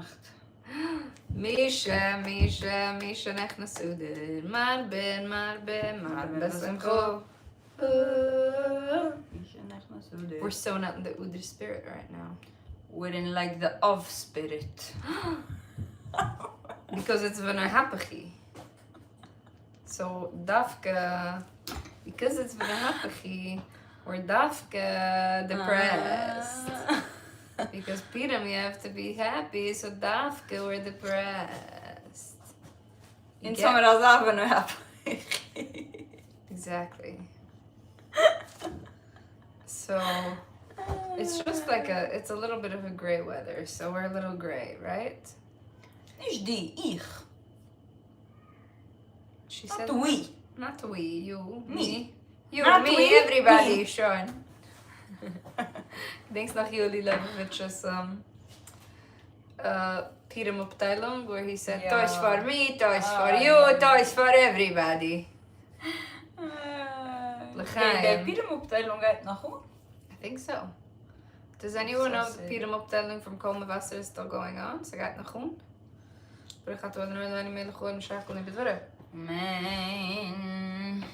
gemacht. Misha nechna suder. Marbe besimcho. We're so not in the Udr spirit right now. We're in like the of spirit. Because it's v'nahapachi. So dafka, because it's v'nahapachi, we're dafka depressed. Because Purim, you have to be happy, so dafka, we're depressed. In summer as happy. Exactly. So it's just like it's a little bit of a gray weather, so we're a little gray, right? Nicht die, ich. She Not said we. not we, you, Me. You, Not me, we, everybody, me. Sean. Thanks nach Yoli Levovich's Purim Upteilung, where he said, Yeah. toys for me, toys for you, toys for everybody. Okay, de Purim-optelling gaat nog goed. I think so. Does anyone know So the Purim Upteilung from Koma Wasser is still going on? Ze gaat nog goed. Maar ik ga het wel niet meer gewoon schakelen in bedwerf. Man.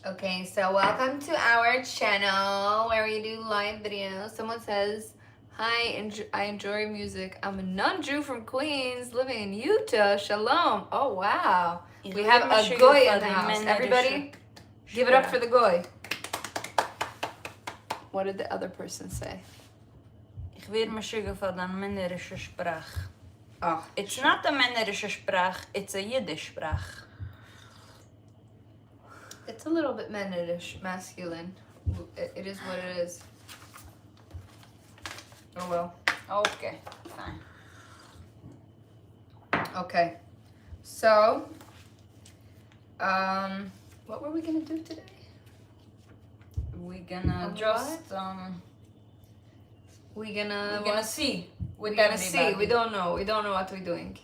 Okay, so welcome to our channel where we do live videos. Someone says, hi, I enjoy music. I'm a non-Jew from Queens living in Utah. Shalom. Oh, wow. We have a goy in the house. Everybody, give it up for the goy. What did the other person say? Ich wil me zeggen van een Männerische Sprach. Oh, It's not a Männerische Sprach, it's a Yiddish Sprach. it's a little bit Mennonish, masculine. It is what it is. Oh well. Okay, fine. Okay. So, what were we gonna do today? We're gonna A just We're gonna see. We're gonna see. We don't know. We don't know what we're doing.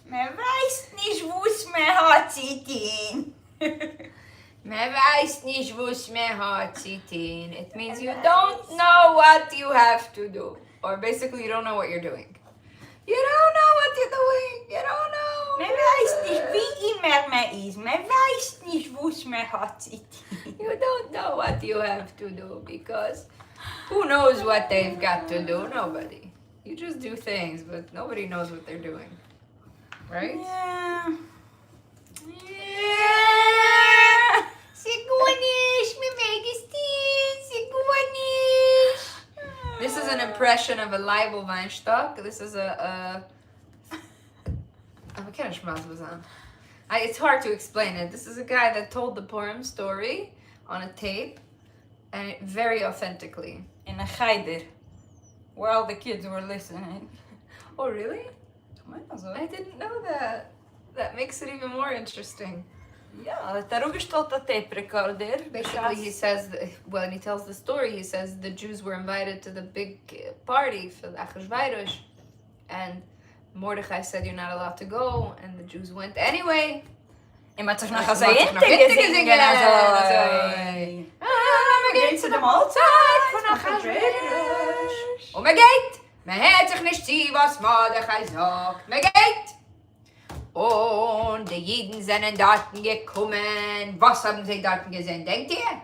Men weiß nicht, wo's mir hat zitten. Man weiß nicht, was man hat zitten. It means you don't know what you have to do. Or basically, you don't know what you're doing. You don't know what you're doing. You don't know. Men weiß nicht, wie immer man ist. Men weiß nicht, wo's mir hat zitten. You don't know what you have to do because who knows what they've got to do? Nobody. You just do things, but nobody knows what they're doing. Right? Yeah. Sigunish, me megistin, sigunish. This is an impression of a Leibel Weinstock. This is it's hard to explain it. This is a guy that told the Purim story on a tape, and very authentically. In a cheder, where all the kids were listening. Oh, really? I didn't know that. That makes it even more interesting. Yeah, daar ook stond dat tape recorder. Basically, he says, when he tells the story, he says the Jews were invited to the big party for the Achashverosh, and Mordechai said, you're not allowed to go, and the Jews went anyway. En maar toch nog Maar als hij toch nog intige zingen en zo. We gaan zu de Mahlzeit von Achashverosh. Und man geht. Man hört sich nicht zu, was Mordechai sagt. Man geht. Und die Jiden sind dort gekommen. Was haben sie dort gesehen, denkt ihr?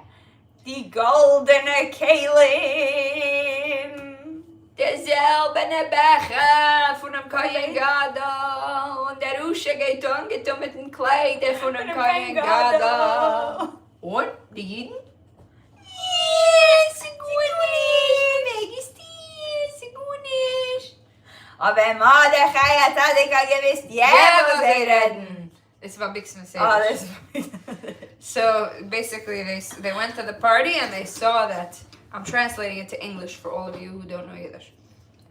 Die goldene Kelim. Der silberne Becher von dem Kohen Gadol. Und der Usche geht angetan mit den Kleidern von dem Kohen Gadol. Und die Jiden? Yes, Sigunish. Aber Mordechai hat gewiss, was sie reden. This is what Big Smith said. Oh, das So basically, they went to the party and they saw that. I'm translating it to English for all of you who don't know Yiddish.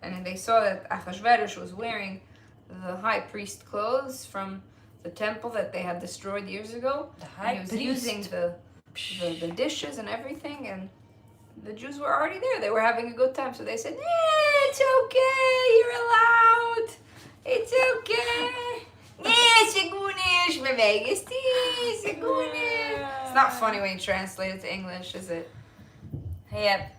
And then they saw that Achashverosh was wearing the high priest clothes from the temple that they had destroyed years ago. The And he was using the dishes and everything, and the Jews were already there. They were having a good time, so they said, it's okay, you're allowed. It's okay. It's not funny when you translate it to English, is it? Yep.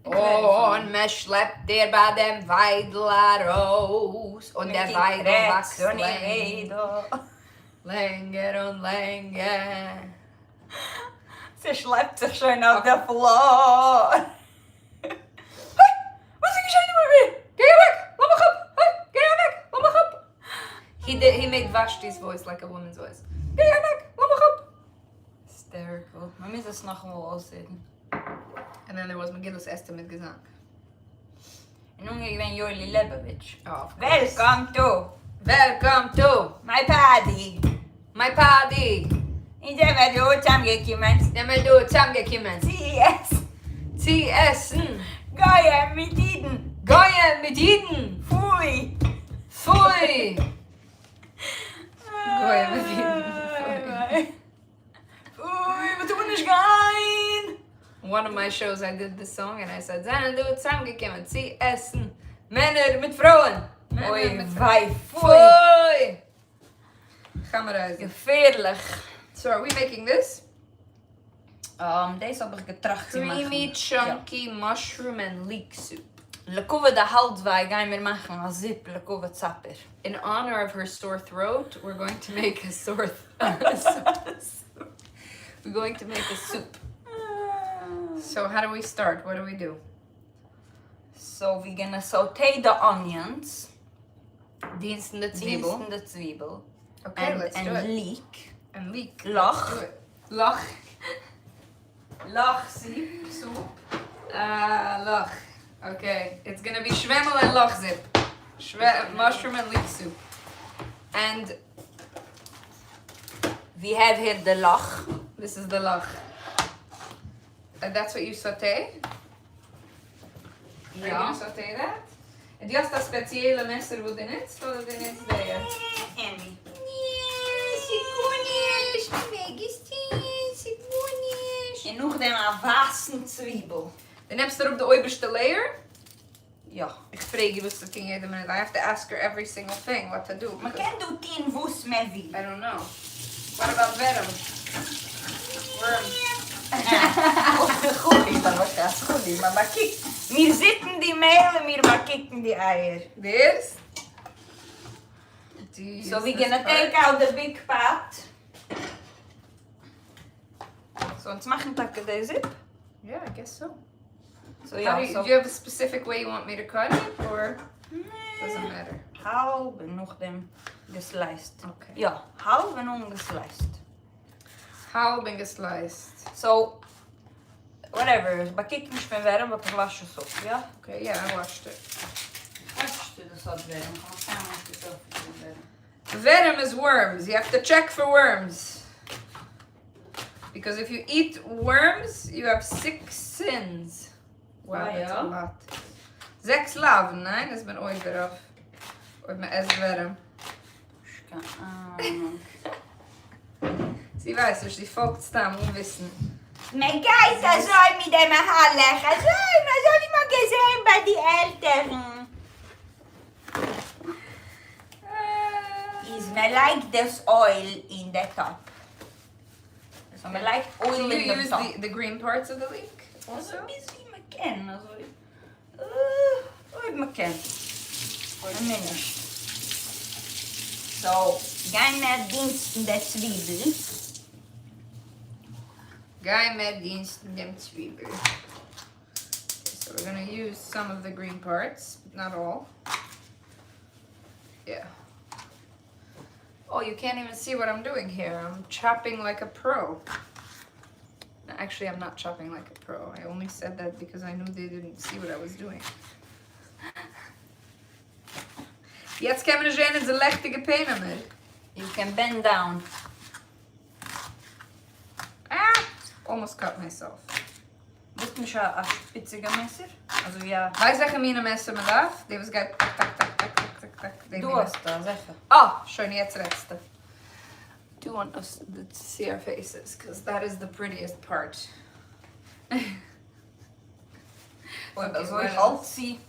Und man schleppt der bei dem Weidler raus. Und der Weidel wächst länger und länger. Sie schleppt sich schon auf der Floor. Hey, was ist geschehen mit mir? Geh weg! Lass mich ab! Hey, geh weg! Lass mich ab! He made Vashti's voice like a woman's voice. Geh weg! Lass mich ab! Hysterical. Man muss es noch mal aussehen. And then there was Megillus Esther mit Gesang. En nun ik ben Jorli Lebovich. Oh, of course. Welcome to Welcome to my party. my party! In der wir dort zusammengekommen. Der wir dort zusammengekommen. CS. Sie essen. Geier mit Iden. Gehen mit ihnen. Pfui. Pfui! Gehen mit ihnen. Pfui, wir tun nicht gein. One of my shows I did this song and I said, Zijn dort zusammengekommen. Sie essen. Männer mit Frauen. Männer Oei, mit Frauen. vijf. Pfui. Pfui! Gaan we eruit. Gefährlich. So are we making this? Deze heb ik getracht te maken. Creamy, chunky mushroom and leek soup. Lekove de haltwij gaan we maken als zip. Lekove zapper. In honor of her sore throat, we're going to make a sore we're going to make a soup. So how do we start? What do we do? So we're gonna saute the onions. Dienst in de zwiebel. Dienst in de zwiebel. Okay, let's do it. leek. And leek. Lach. Let's do it. Lach. Lachzip. Soep. Lach. Okay, it's gonna be schwemmel and lachzip. Mushroom and leek soup. And We have here the lach. this is the lach. And that's what you saute? Are you gonna saute that? En die has dat speciale messer wat in het, zodat het in het deed. Annie. En nog dan een wassen zwiebel. Dan heb je er op de oberste layer. Ja. Ik vreeg je wat dat ding in de minute. I have to ask her every single thing what to do. Maar because kan doen 10 woes met wie? I don't know. What about worm? Goed, dan wordt dat goed. Maar kijk, hier zitten die meel en hier maar kijken die eier. This. So we're gonna take out the big pot. So ons mag takken deze zip. Yeah, I guess so. So Do ja, you so have a specific way you want me to cut it, or doesn't matter? half en nog dem gesliced. Okay. Ja, half en ongesliced. How big is sliced? So, whatever. Maar kijk niet meer warm, want dan was je zo, ja? Okay, yeah, I washed it. Als je dus wat warm gaat, dan moet je zo warm. Venom is worms. You have to check for worms. Because if you eat worms, you have 6 sins. Wow, that's a lot. 6 laven, nein? Das bin ooit eraf. Ooit mijn esverm. Sie weiß, dass die folgt staan onwissen. Mijn keizer zou me in mijn haar leggen. Zou je maar gezien bij die eltern. Is me like this oil in the top. So me like So oil you in the use top. the green parts of the leek also? Misschien me ken. Ooit me ken. Een minute. So, ga met dienst in de zwiebel. Guy met dienst in dem zwiebel. Okay, so we're gonna use some of the green parts, but not all. Yeah. Oh, you can't even see what I'm doing here. I'm chopping like a pro. No, actually, I'm not chopping like a pro. I only said that because I knew they didn't see what I was doing. Jetzt können wir sehen, ze lechtige Penen mehr. You can bend down. Ah! Almost cut myself. Dit is een spitzige messer. Also ja. Wij zeggen mijn messen met af. Die was gaat tak tak tak tak tak tak tak. Du hast das, zeggen. Ah, schon jetzt letzte. Do want us to see our faces, because that is the prettiest part. Und dat zo halt zie.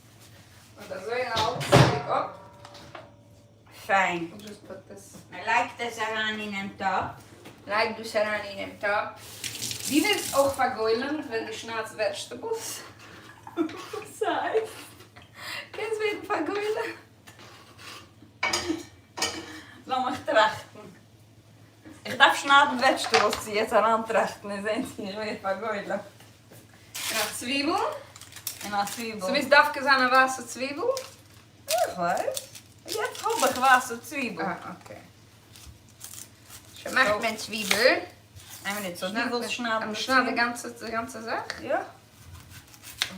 Dat is weer alt. Kijk op. Fijn. We'll just put this. I like this eraan in een top. Like du Sarah in dem Top. Wie willst auch vergeulen, wenn du schnauz vegetables? Sei. Kennst du jeden Fall Gäule? Lass mich trachten. Ich darf schneiden Vegetables, die jetzt herantrachten. Dann sehen Sie nicht, wie ich vergeulen. Noch Zwiebel. En een zwiebel. So wie es darf gesagt, eine weiße Zwiebel. Ich weiß. Jetzt habe ich weiße Zwiebel. Ah, okay. Schon macht man Zwiebel. Einmal nicht so Am Zwiebelschnappen. Schnapp die ganze Sache? Ja.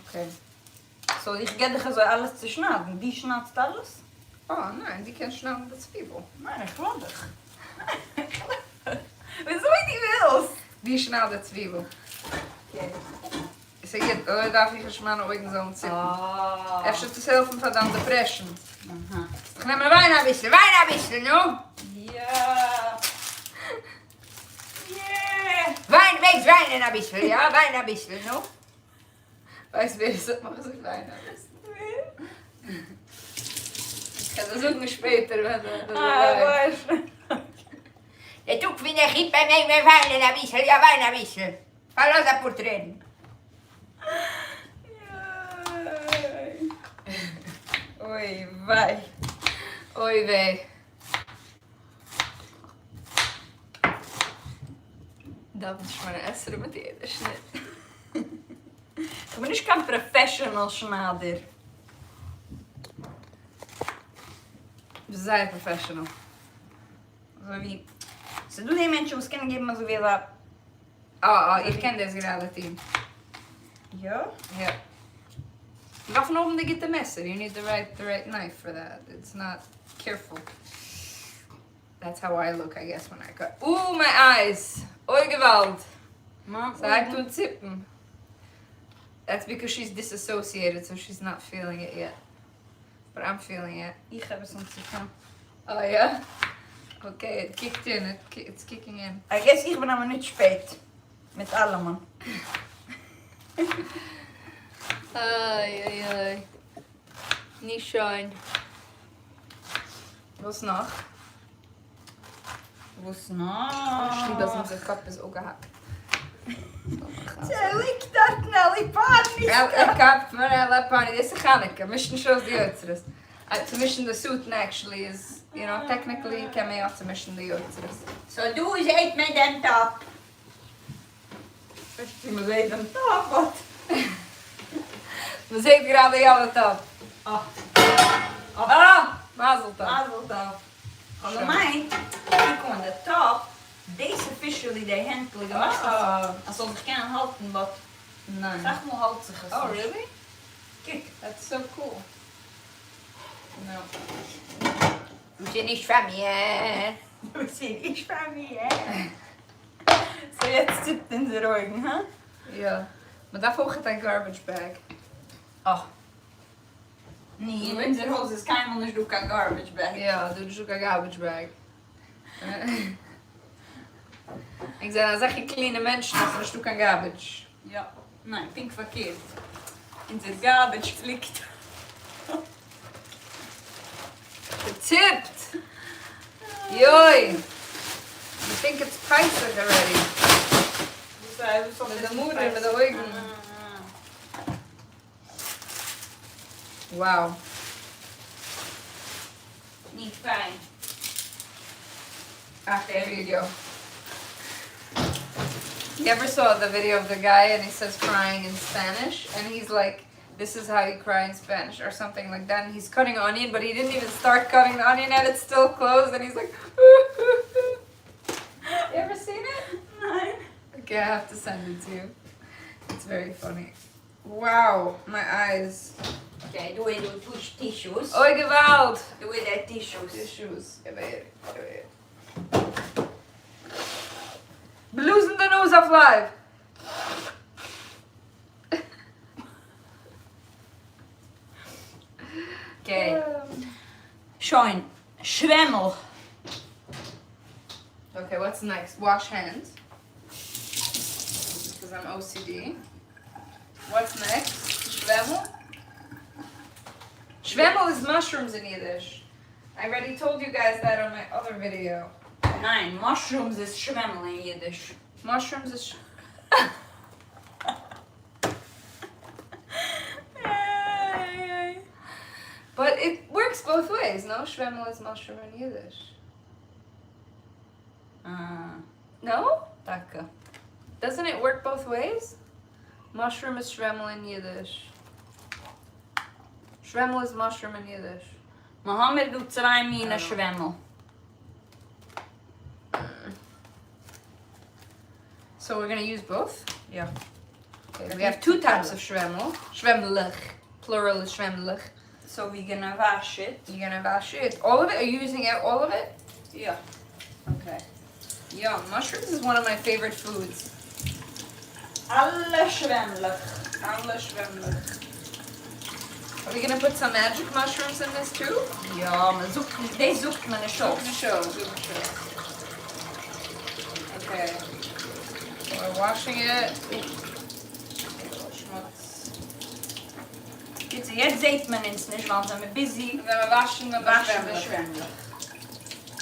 Okay. So, ich gehe dich so alles zu schneiden. Die schneidet alles? Oh nein, die kann schnappen die Zwiebel. Nein, ich will dich. Wieso ich die willst? Die schneidet die Zwiebel. Okay. Ich sage jetzt, oh, darf ich schon mal noch irgend so Ah. Even te helfen van dan de pressen. Aha. Ik ga maar wijn wisselen, no? Ja. Yeah. Wijn wisselen, ja, wijn wisselen, no? Weißt du, wie ich das mache, so wijn wisselen. Ich kann das auch nicht später, wenn du Weiß. Ja, tu vind je giet bij mij met wijn wisselen, ja, wijn wisselen. Hallo, dat moet erin. Oei, wei. Oei wee. Dat is maar een essere met die schnitt. Ich bin nicht kein Professional Schneider. We zijn professional. So wie... So du die Menschen, die es kennen, geben mir so wie da... Ik ken deze gerade team. Ja? Ja. Varför om det get the messer? You need the right knife for that. It's not careful. That's how I look, I guess, when I cut. Ooh, my eyes! Oi, gewalt! So I do tippen. That's because she's disassociated, so she's not feeling it yet. But I'm feeling it. Ich habe es uns getan. Oh, yeah? Okay, it kicked in. It's kicking in. I guess ich bin aber nicht spät. Mit allem, man. Ai. Niet schön. Was noch? Was noch? Stimmt, dass unser Kopf ist auch gehackt. Zo, ik dacht Nelly Pani. Ik heb maar een pani. Dit is Hanukkah. Mission shows the Yotzers. To mission the suit actually is, you know, technically can me out to mission the Yotzers. So du eens eet met den top. Je moet weten een top, wat? We zijn gerade jouw top. Oh. Mazel tov. Mazel tov. Van mij, ik kom de top. Deze officially de handel gemaakt. Alsof ik kan halten, wat. Nee. Zeg maar halt zich. Oh, really? Kijk. That's so cool. No. Du bist nicht von mir. Du bist nicht von mir. So, jetzt zippt in de Augen, hè? Ja. Maar daarvoor gaat een garbage bag. Oh. Nee, in unser Haus ist kein Mensch, du kein Garbage Bag. Ja, doe dus ook een garbage bag. Ik zei, dan zeg je kleine mensen, dan is het ook een garbage. Ja. Nein, pink verkehrt. In der Garbage fliegt. Getippt! Joi! I think it's priced already. Met de moeder, met de ogen. Wow. Niet fijn. After video. You ever saw the video of the guy and he says crying in Spanish? And he's like, this is how you cry in Spanish or something like that. And he's cutting onion, but he didn't even start cutting the onion and it's still closed. And he's like, you ever seen it? Nein. Okay, I have to send it to you. It's very funny. Wow, my eyes. Okay, doe je de tissues. Oi, geweld! Doe je de tissues. Tissues. Ik weet het. Blues in the nose of life. Okay. Schön. Schwemmel. Okay, what's next? Wash hands. Because I'm OCD. What's next? Schwemmel. Schwemmel is mushrooms in Yiddish. I already told you guys that on my other video. Nein, mushrooms is schwemmel in Jiddisch. Mushrooms is... works both ways, no? Schwemmel is mushroom in Yiddish. No? Danke. Doesn't it work both ways? Mushroom is schwemmel in Yiddish. Schwemmel is mushroom in Yiddish. Mohammed doet 2 Mine Schwemmel. So we're gonna use both? Ja. Okay, we have 2 types of schwemmel. Schwemmelig. Plural is schwemmelig. So we're gonna wash it. You're gonna wash it. All of it? Are you using all of it? Ja. Okay. Yum. Mushrooms is one of my favorite foods. Alle schwemmelig. Alle schwemmelig. Are we gonna put some magic mushrooms in this too? Ja, maar deze zoekt men een show. Show. Okay. So we're washing it. Jetzt seht man es nicht, want we zijn busy. We waschen we schwemmelig.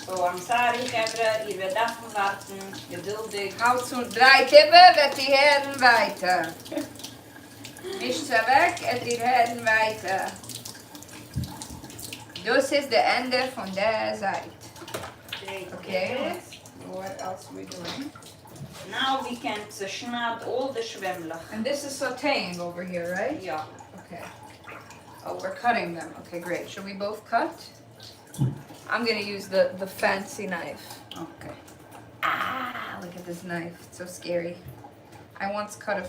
So, I'm sorry, Gebra, ihr werdet afwarten, geduldig. Houd zu 3 kippen, wird die Herden weiter. Wischt ze weg en die Herden weiter. Dus is de einde van de zijde. Okay. What else are we doing? Now we can snap all the schwemmelig. And this is sautéing over here, right? Ja. Okay. Oh, we're cutting them. Okay, great. Should we both cut? I'm gonna use the fancy knife. Okay. Ah, look at this knife. It's so scary. I once cut a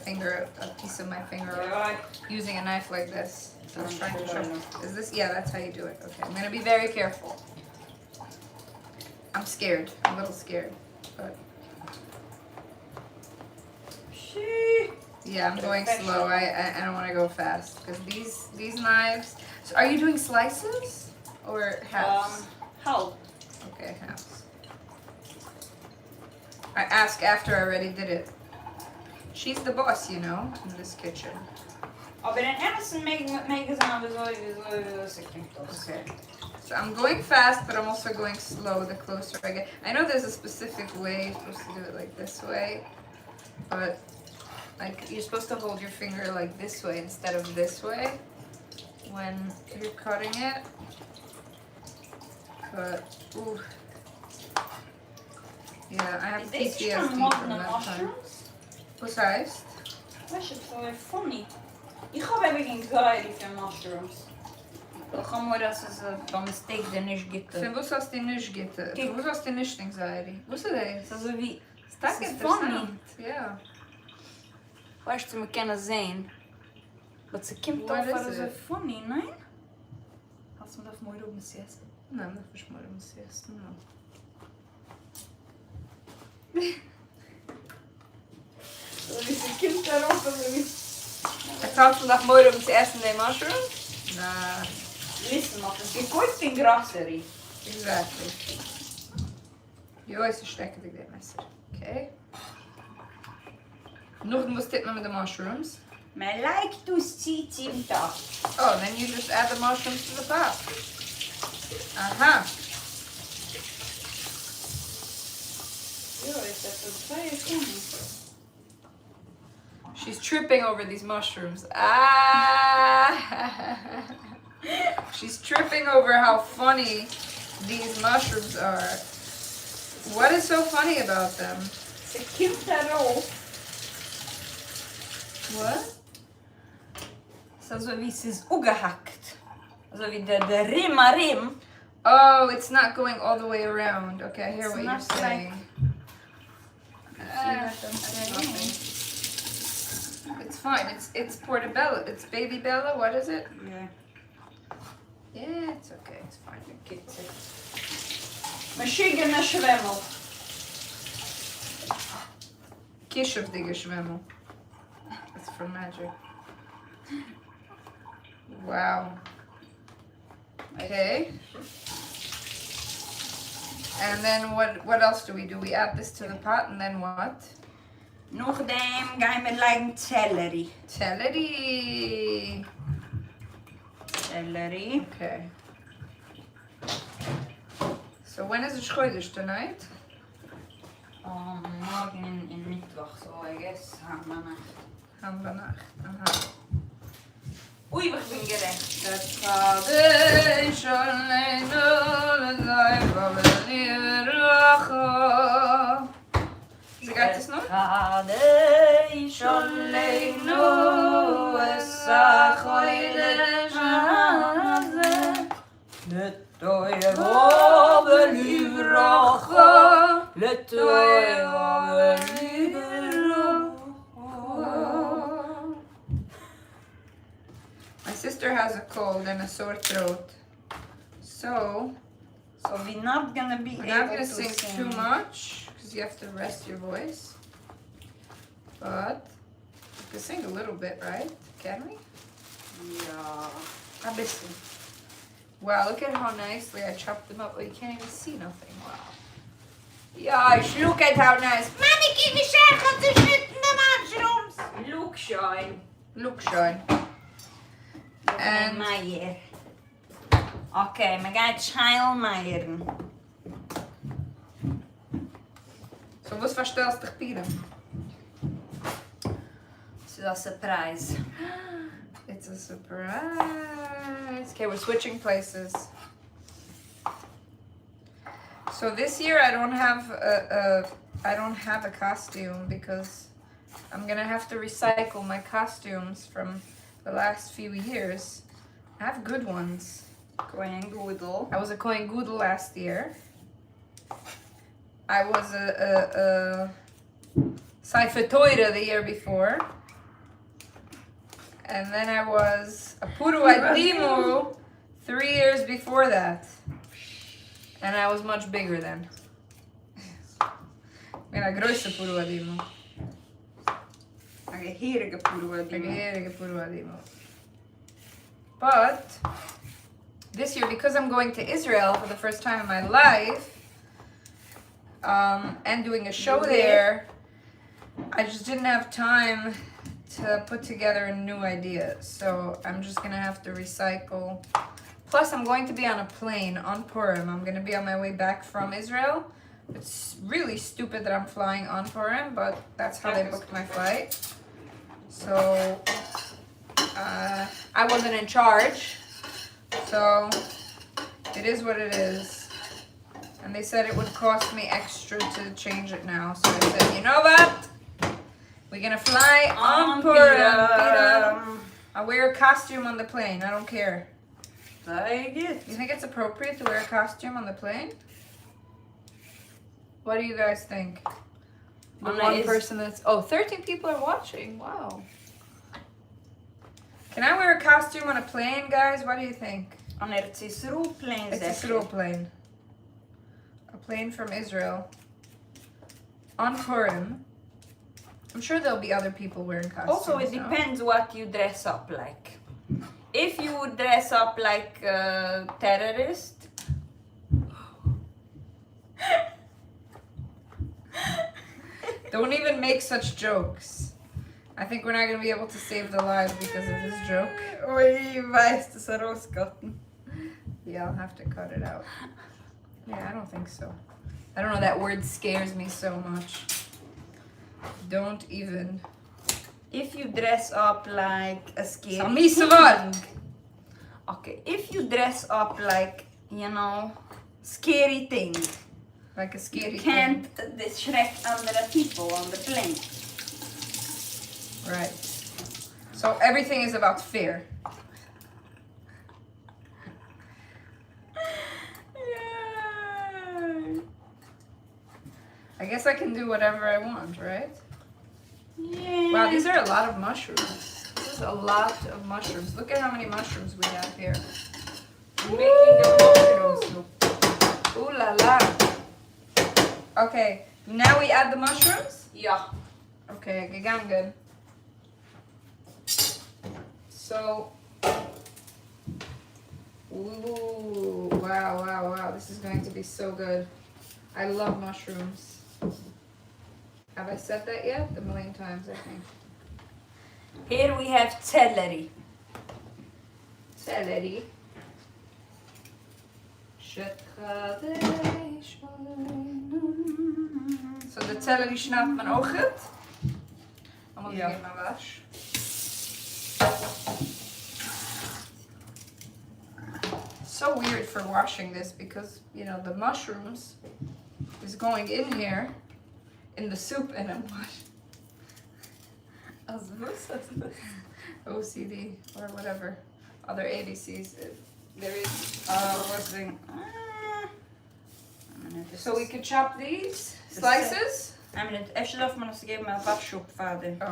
piece of my finger off using a knife like this. So I was trying to show. Is this? Yeah, that's how you do it. Okay, I'm gonna be very careful. I'm scared. I'm a little scared, but yeah, I'm going slow. I don't want to go fast because these knives. So are you doing slices or halves? Half. Okay, halves. I ask after I already did it. She's the boss, you know, in this kitchen. Aber den ersten meegestaan we zo Okay. So I'm going fast, but I'm also going slow the closer I get. I know there's a specific way you're supposed to do it, like this way, but like you're supposed to hold your finger like this way instead of this way when you're cutting it. But ooh, yeah, I have PTSD from that time. What's heißt? Weißt du, so funny. Ich habe eben geil für mushrooms. Ich habe mir das beim Steak der nicht gibt. Für was hast du nicht gitte? Für was hast du nicht anxiety? Was ist das? Also wie, Das ist funny. Ja. Weißt du, wir können sehen. Aber es kommt What auf is so it? funny, nein? Hast du mir das mal oben essen? Não, não faz mal um cesto, não. Wie kommt da raus, oder wie? Kannst du noch mal um zu essen, die mushrooms? Nah. Listen, man, es gibt gut in Grasserie. Exactly. Jo, is een stekker die dit messer. Okay. Nog een dit met de mushrooms. Maar lijkt dus ziet dat. Oh, then you just add the mushrooms to the pot. Aha. Jo, is dat zo vrij funny. She's tripping over these mushrooms. Ah! She's tripping over how funny these mushrooms are. What is so funny about them? Ze komt daarop. What? Zo wie ze is opgehakt. Zo wie de rim. Oh, it's not going all the way around. Okay, I hear It's what you're not saying. like- It's fine. It's portobello. It's baby bella. What is it? Ja. Yeah, it's okay. It's fine. Kids. Misschien een schwemmel. Kish of the geschwemmel. That's from Magic. Wow. Okay. And then what else do? We add this to the pot and then what? Nog dem gaan we lijken celery. Celery. Celery. Okay. So when is the schoidish tonight? Morgen in Mittwoch, so I guess. Vannacht. Aha. Oei, we zijn gerecht. Dat gaat dus. Shalenu L'Zai Baveli V'Racha. Is it got this note? Kadei Shalenu Esachoyde Shazeh L'Toyevo V'Livracha L'Toyevo V'Livracha. My sister has a cold and a sore throat. So we're not gonna be we're able not gonna to sing too much because you have to rest your voice. But you can sing a little bit, right? Can we? Yeah. A bisschen. Wow, look at how nicely I chopped them up. Oh, you can't even see nothing. Wow. Gosh, look at how nice. Mommy, give me circle to shoot the mushrooms. Look, shine. Look, Sean. And Meyer. Okay, we gaan Scheil meieren. So, was verstellst dich, Purim? This is a surprise. It's a surprise. Okay, we're switching places. So this year I don't have a costume because I'm gonna have to recycle my costumes from the last few years. I have good ones. Koen Goedel. I was a Kohen Gudel last year. I was a Seife Teure the year before. And then I was a Puru Adimu 3 years before that. And I was much bigger then. Ik ben een grootste Puru Adimu. Een geherige Puru Een Adimu. geherige Puru Adimu. But this year, because I'm going to Israel for the first time in my life, and doing a show there, I just didn't have time to put together a new idea. So I'm just gonna have to recycle. Plus, I'm going to be on a plane on Purim. I'm gonna be on my way back from Israel. It's really stupid that I'm flying on Purim, but that's how they booked my flight. So I wasn't in charge. So it is what it is. And they said it would cost me extra to change it now. So I said, you know what? We're gonna fly on Purim. I'll wear a costume on the plane. I don't care. Very good. You think it's appropriate to wear a costume on the plane? What do you guys think? The one person that's... Oh, 13 people are watching. Wow. Can I wear a costume on a plane, guys? What do you think? On het Israel plane. It's a Israel plane. A plane from Israel. On Purim. I'm sure there'll be other people wearing costumes. Also, it depends what you dress up like. If you would dress up like a terrorist, don't even make such jokes. I think we're not going to be able to save the lives because of this joke. Oei, wijst is er rooskatten. Yeah, I'll have to cut it out. Yeah, I don't think so. I don't know, that word scares me so much. Don't even. If you dress up like a scary Samisavad. Okay, if you dress up like, you know, scary thing. Like a scary You can't distract other people on the plane. Right. So everything is about fear. Yeah. I guess I can do whatever I want, right? Yeah. Wow, these are a lot of mushrooms. This is a lot of mushrooms. Look at how many mushrooms we have here. We're making the mushroom soup. Ooh la la. Okay, now we add the mushrooms? Ja. Okay, gegangen. So, ooh, wow, wow, wow. This is going to be so good. I love mushrooms. Have I said that yet? A million times, I think. Here we have celery. Celery. So the celery snapt men ook goed. Dan moet ik in mijn was. so weird for washing this because, you know, the mushrooms is going in here, in the soup, and I'm washing. OCD or whatever. Other ABCs. There is. So we could chop these slices. Efter darf man das geben mal Waschschub faden. Oh.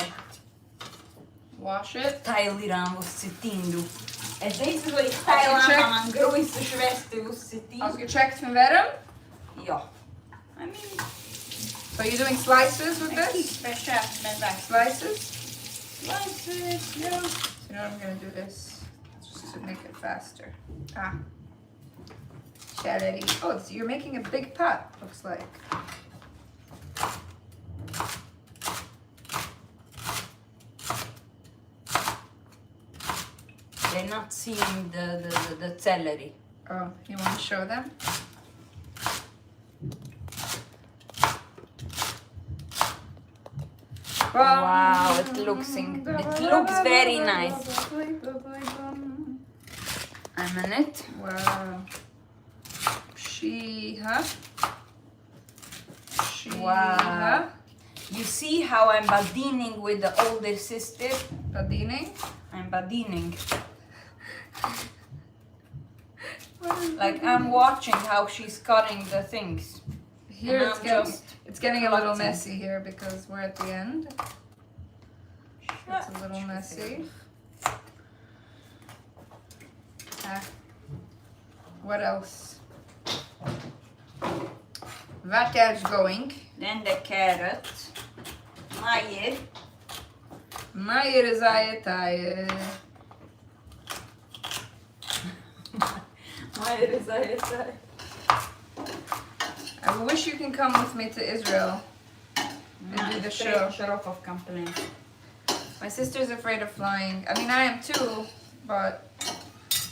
Wash it. Teilen was sitting du. Es ist so ich teilen an große Schwester was sitting. Ausgecheckt von Werem? Ja. I mean, so you're doing slices with this? Slices? Slices, yeah. So you know what I'm gonna do this just to make it faster. Ah. Celery. Oh, so you're making a big pot, looks like. They're not seeing the celery. Oh, you want to show them? Wow, it looks very nice. A minute. Wow. Wow. You see how I'm badining with the older sister? Badining? I'm badining. Like I'm watching how she's cutting the things. Here it's getting a little messy here because we're at the end. It's a little messy. What else? What else going? Then the carrot. Maier. Maier is ayetaye. Maier is ayetaye. I wish you can come with me to Israel and do the show. My sister's afraid of flying. I mean, I am too, but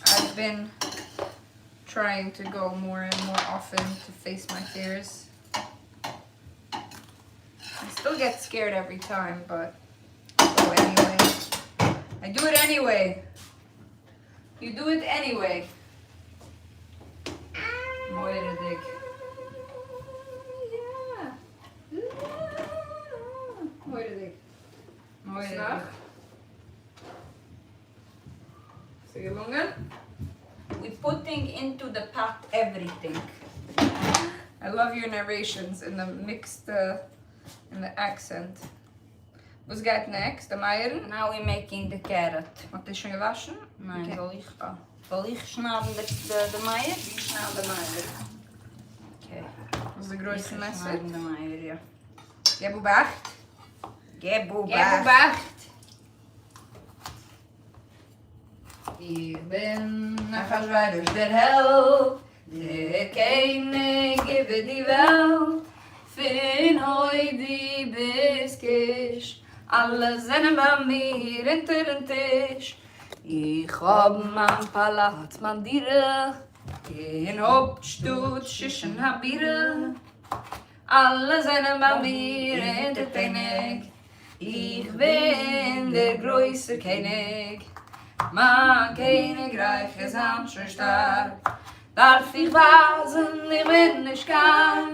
I've been trying to go more and more often to face my fears. I still get scared every time, but I go anyway. I do it anyway. You do it anyway. Moeilijk. Moeilijk. So je longen? We're putting into the pot everything. I love your narrations in the mixed, in the accent. What's got next? The meieren? Now we're making the carrot. Wat is schon gewaschen? Nein, Okay. soll ich schneiden de Meier? Ich schneide de meier. Okay. Dat is de grootste Ich messer. schneide de Meier, ja. Gebubacht. Gebubacht. Ich bin nach Aschweiders der Held, der König über die Welt. Fin heute bis Kisch, alle sind bei mir hinter den Tisch. Ich hab mein Palast, mein Diere, in Hauptstadt Schischen Habire. Alle sind bei mir hinter den König. Ich bin der größte König. Mein Königreich ist schon stark. Darf ich wasen, ich bin nicht stark.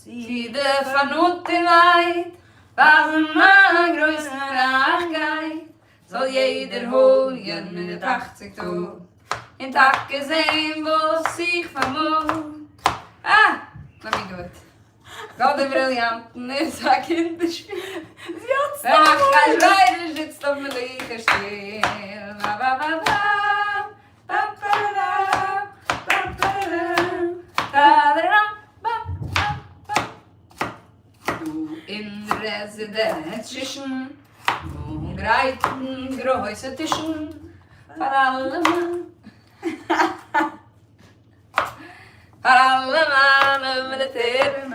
Viele von unten weit, wasen mein größter Nachgeid. Soll jeder holen in der 80 Tag. In Tag gesehen, was ich vermut. Ah, let me do it. God the Brillianten ist ein Kinderspiel. Sie hat's da! Wenn ich sitzt auf mir Lichter still. Du in Residenz zwischen breiten, großen Tischen. Für alle Mann. Für alle Mann Militären.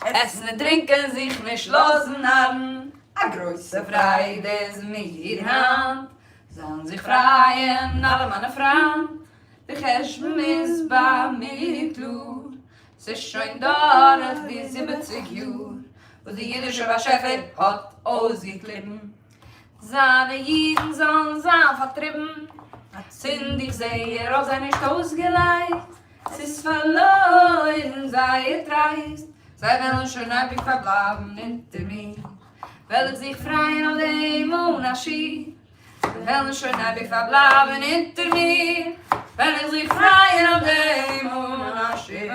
Essen und trinken sich nicht losen an. A große Freude ist mir Hand. Sollen sich freien alle meine Frauen. Der Cheshbem ist bei mir klar. Es ist schon dort die 70 Jahre, wo die jüdische Waschäfer hat ausgeklebt. Seine Jiden sollen sein vertrieben. Hat sind ich sehe, als nicht ausgeleicht. Es ist verloren, sei es dreist. Sei wollen schon ein Blick verbleiben hinter mir. Will ich sich freien auf dem Unterschied. Sie wollen schon ein Blick verbleiben hinter mir. Will ich sich freien auf dem Unterschied.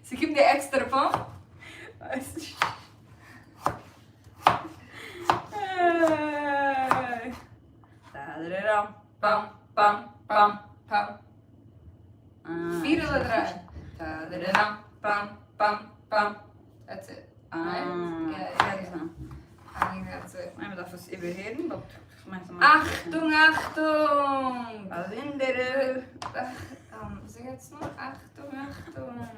Sie gibt dir extra Pump? Weiß ich. Pam, pam, pam, pam. 4 oder 3? Pam, pam, pam. That's it. Right? Yeah. I think that's it. Maar dat was überheren, dat Achtung, Achtung! Was in der... Zeg jetzt nur Achtung, Achtung.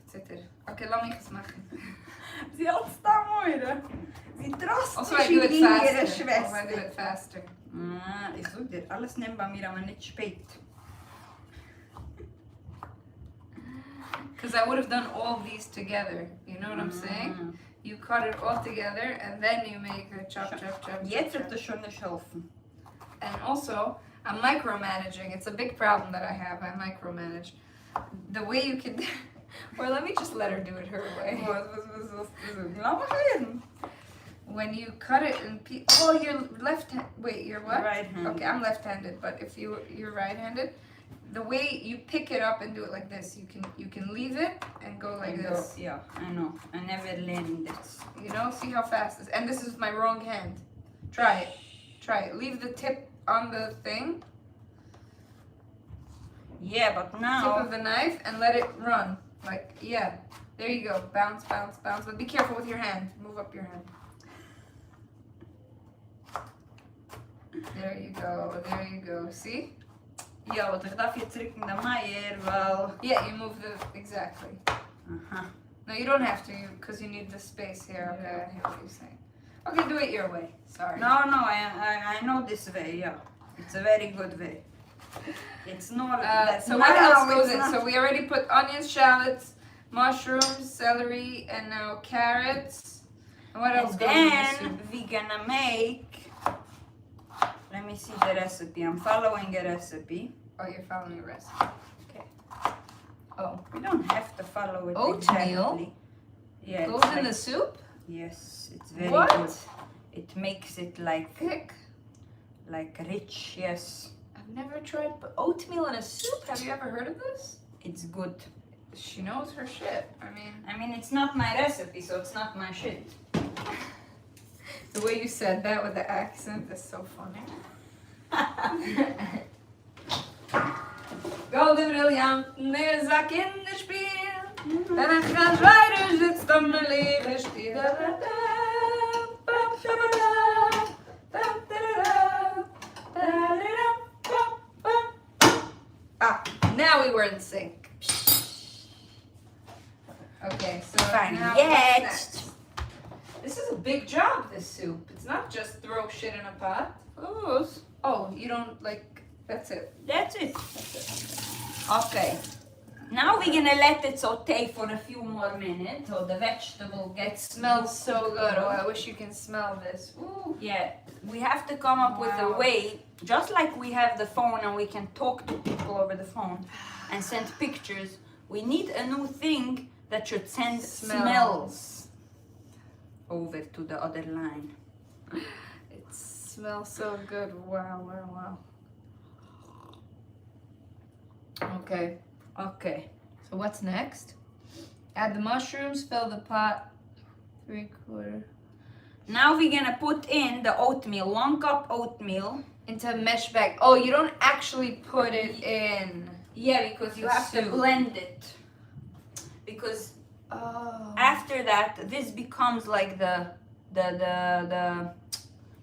Zit er. Okay, laat me eens maken. Sie hat es da mooi, Sie Also drastisch I do it jüngere faster. Also I Schwester. do it faster. Ich such dir, alles nehmen bei mir, aber nicht spät. Because I would have done all these together. You know what I'm saying? You cut it all together and then you make a chop, chop, chop. Jetzt wird das schon nicht helfen. And also, I'm micromanaging. It's a big problem that I have. I micromanage. The way you can... Or let me just let her do it her way. Was? Lass mal reden. When you cut it in oh, you're left hand. Wait, you're what? Right-handed. Okay, I'm left-handed, but if you're right-handed, the way you pick it up and do it like this, you can leave it and go like this. Yeah, I know. I never learned this. You know, see how fast this. And this is my wrong hand. Try it. Try it. Leave the tip on the thing. Yeah, but now... Tip of the knife and let it run. Like, yeah. There you go. Bounce, bounce, bounce. But be careful with your hand. Move up your hand. There you go. There you go. See? Ja, want ik dacht je terug naar mij, wel... Yeah, you move the... Exactly. No, you don't have to, because you need the space here. Okay, I hear what you're saying. Okay, do it your way. Sorry. No, I know this way, yeah. It's a very good way. It's not... So what else goes in? So we already put onions, shallots, mushrooms, celery, and now carrots. And what else And goes in this then soup? we're gonna make... Let me see the recipe. I'm following a recipe. Oh, you're following the recipe. Okay. Oh. We don't have to follow it Oatmeal? exactly. Yeah, Goes it's in like- the soup? Yes, it's very What? good. It makes it like Thick. rich, yes. I've never tried oatmeal in a soup. Have you ever heard of this? It's good. She knows her shit. I mean, it's not my recipe, so it's not my shit. The way you said that with the accent is so funny. Golden Brillanten, er ist ein Kinderspiel. Wenn ein ganz weiter sitzt am leeren Stiel. Ah, now we were in sync. Okay, so Fine. now Jetzt. what's next? This is a big job, this soup. It's not just throw shit in a pot. Oh, you don't like, that's it. That's it. Okay. Now we're gonna let it saute for a few more minutes, so the vegetable It gets... smells so good. Oh, I wish you can smell this. Ooh. Yeah, we have to come up with a Wow. way, just like we have the phone and we can talk to people over the phone and send pictures, we need a new thing that should send smells over to the other line. It smells so good. Wow, wow, wow. Okay. Okay. So what's next? Add the mushrooms, fill the pot. 3/4. Now we're gonna put in the oatmeal, 1 cup oatmeal. Into a mesh bag. Oh, you don't actually put it in. Yeah, because you The have to soup. blend it. Because Oh. after that, this becomes like the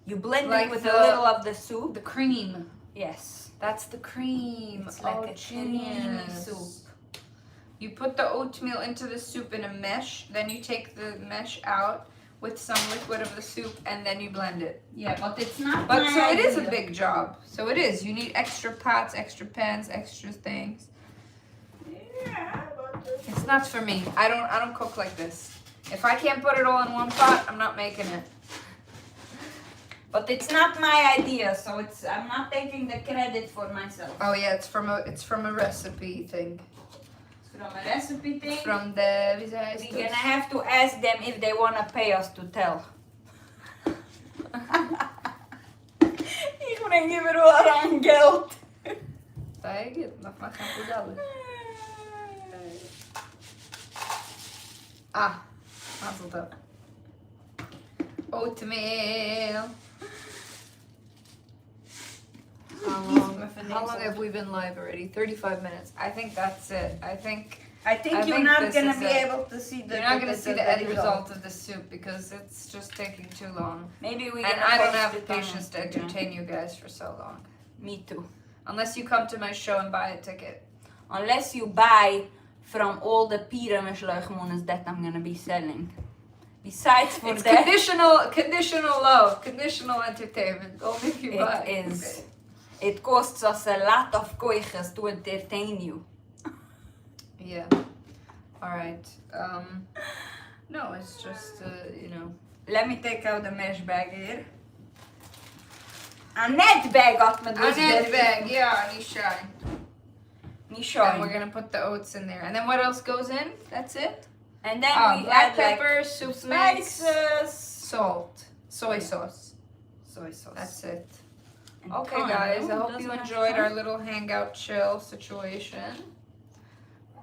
you blend Like it with the- a little of the soup. The cream. Yes. That's the cream. It's like Oh, a creamy genius. soup. You put the oatmeal into the soup in a mesh, then you take the mesh out with some liquid of the soup, and then you blend it. Yeah, but it's not. But my so it is a idea. big job. So it is. You need extra pots, extra pans, extra things. not for me. I don't cook like this. If I can't put it all in one pot, I'm not making it. But it's not my idea, so I'm not taking the credit for myself. Oh yeah, it's from a recipe thing. It's from a recipe thing. From the We're gonna have to ask them if they wanna pay us to tell. Ich bringe überall an Geld. Kijk, mag maar gaan voedalen. Ah, mazel tov. Oatmeal. How long have we been live already? 35 minutes. I think that's it. I think you're not gonna be able to see the. You're not gonna see the end result of the soup because it's just taking too long. Maybe we. And I don't have the patience to entertain you guys for so long. Me too. Unless you come to my show and buy a ticket. Unless you buy from all the Purim that I'm gonna be selling. Besides for it's that, conditional love, conditional entertainment. Only if you buy. It is. It costs us a lot of koiches to entertain you. Yeah. All right. No, it's just you know. Let me take out the mesh bag here. A net bag at me. A net bag, yeah, Nishai. Nishai. And we're gonna put the oats in there. And then what else goes in? That's it? And then we black add pepper, like soup spices, mix, salt, soy sauce. soy sauce. That's it. And Okay, thyme. guys. I Oh, hope doesn't you have enjoyed thyme? our little hangout chill situation.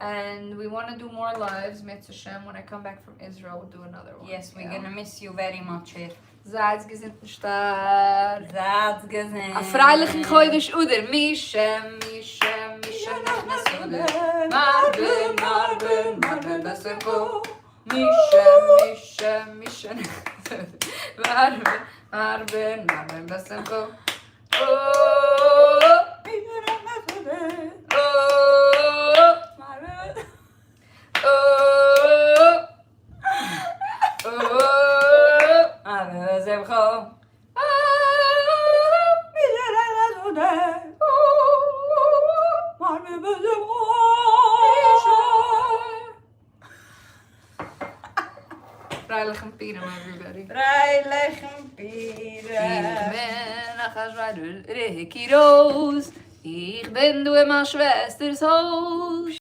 And we want to do more lives, Mitzvah Shem. When I come back from Israel, we'll do another one. Yes, we're gonna miss you very much here. Seid gesehen, That's gesehen. A freilichen Chodesh Uder. Mishem, Mishem, Mishem, Mishem, Marben, Marben, Marben, Besenko. Mishem, Mishem, Mishem, Marben, Marben, Marben, Besenko. Oh, oh, Freilichen Purim, everybody. Freilichen Ich Purim. bin Achashweidel, Riki Rose. Ich bin du in meiner Schwesters Haus.